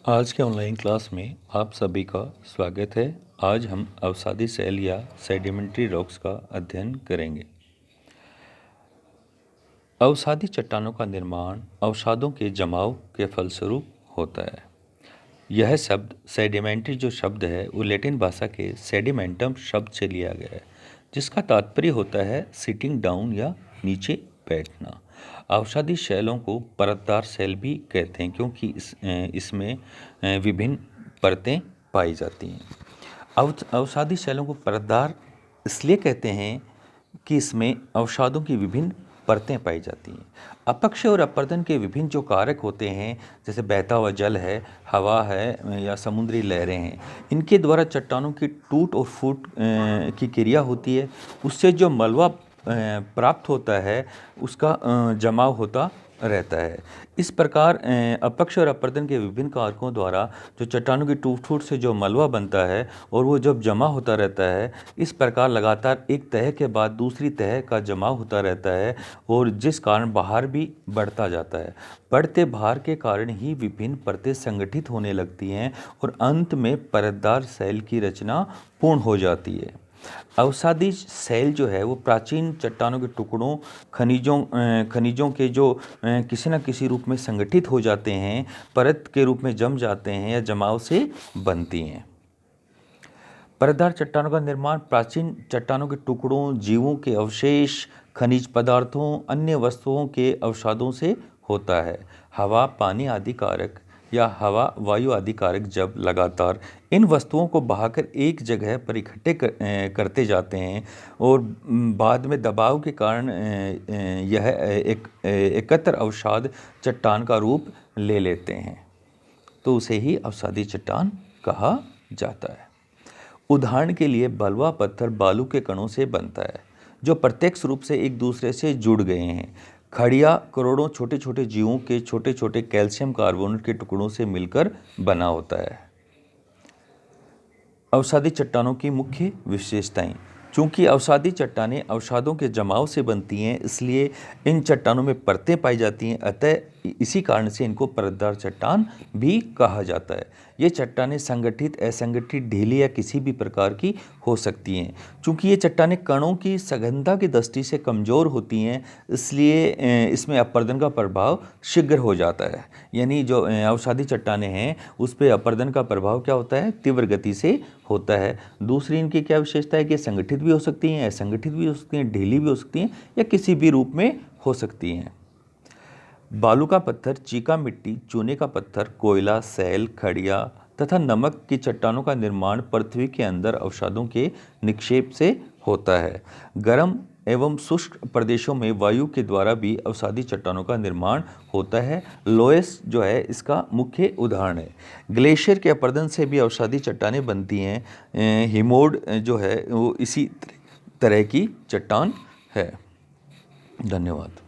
आज के online class में आप सभी का स्वागत है। आज हम अवसादी सेल या सेडिमेंट्री रॉक्स का अध्ययन करेंगे। अवसादी चट्टानों का निर्माण अवसादों के जमाव के फलस्वरूप होता है। यह शब्द सेडिमेंट्री जो शब्द है वो लैटिन भाषा के सेडिमेंटम शब्द से लिया गया है, जिसका तात्पर्य होता है सिटिंग डाउन या नीचे बैठना। अवसादी शैलों को परतदार सेल भी कहते हैं क्योंकि इसमें विभिन्न परतें पाई जाती हैं। अवसादी शैलों को परतदार इसलिए कहते हैं कि इसमें अवसादों की विभिन्न परतें पाई जाती हैं। अपक्ष और अपर्दन के विभिन्न जो कारक होते हैं, जैसे बहता हुआ जल है, हवा है या समुद्री लहरें हैं, इनके द्वारा चट्टानों की टूट और फूट की क्रिया होती है। उससे जो मलबा प्राप्त होता है उसका जमाव होता रहता है। इस प्रकार अपक्ष और अपर्दन के विभिन्न कारकों द्वारा जो चट्टानों की टूट फूट से जो मलबा बनता है और वो जब जमा होता रहता है, इस प्रकार लगातार एक तह के बाद दूसरी तह का जमाव होता रहता है और जिस कारण भार भी बढ़ता जाता है। बढ़ते भार के कारण ही विभिन्न परतें संगठित होने लगती हैं और अंत में परतदार सेल की रचना पूर्ण हो जाती है। अवसादी सेल जो है वो प्राचीन चट्टानों के टुकड़ों, खनिजों के जो किसी न किसी रूप में संगठित हो जाते हैं, परत के रूप में जम जाते हैं या जमाव से बनती हैं। परतदार चट्टानों का निर्माण प्राचीन चट्टानों के टुकड़ों, जीवों के अवशेष, खनिज पदार्थों, अन्य वस्तुओं के अवसादों से होता है। हवा, पानी आदि कारक या हवा, वायु आदि कारक जब लगातार इन वस्तुओं को बहाकर एक जगह पर इकट्ठे करते जाते हैं और बाद में दबाव के कारण यह एकत्र अवसाद चट्टान का रूप ले लेते हैं, तो उसे ही अवसादी चट्टान कहा जाता है। उदाहरण के लिए बलुआ पत्थर बालू के कणों से बनता है जो प्रत्यक्ष रूप से एक दूसरे से जुड़ गए हैं। खड़िया करोड़ों छोटे छोटे जीवों के छोटे छोटे कैल्शियम कार्बोनेट के टुकड़ों से मिलकर बना होता है। अवसादी चट्टानों की मुख्य विशेषताएं। चूंकि अवसादी चट्टानें अवसादों के जमाव से बनती हैं, इसलिए इन चट्टानों में परतें पाई जाती हैं, अतः इसी कारण से इनको परतदार चट्टान भी कहा जाता है। ये चट्टानें संगठित, असंगठित, ढीली या किसी भी प्रकार की हो सकती हैं। चूंकि ये चट्टानें कणों की सघनता की दृष्टि से कमज़ोर होती हैं, इसलिए इसमें अपर्दन का प्रभाव शीघ्र हो जाता है। यानी जो अवसादी चट्टानें हैं उस पर अपर्दन का प्रभाव क्या होता है, तीव्र गति से होता है। दूसरी इनकी क्या विशेषता है कि संगठित भी हो सकती हैं, असंगठित भी हो सकती हैं, ढीली भी हो सकती हैं या किसी भी रूप में हो सकती हैं। बालू का पत्थर, चीका मिट्टी, चूने का पत्थर, कोयला, सैल, खड़िया तथा नमक की चट्टानों का निर्माण पृथ्वी के अंदर अवसादों के निक्षेप से होता है। गर्म एवं शुष्क प्रदेशों में वायु के द्वारा भी अवसादी चट्टानों का निर्माण होता है। लोयस जो है इसका मुख्य उदाहरण है। ग्लेशियर के अपर्दन से भी अवसादी चट्टानें बनती हैं। हिमोड जो है वो इसी तरह की चट्टान है। धन्यवाद।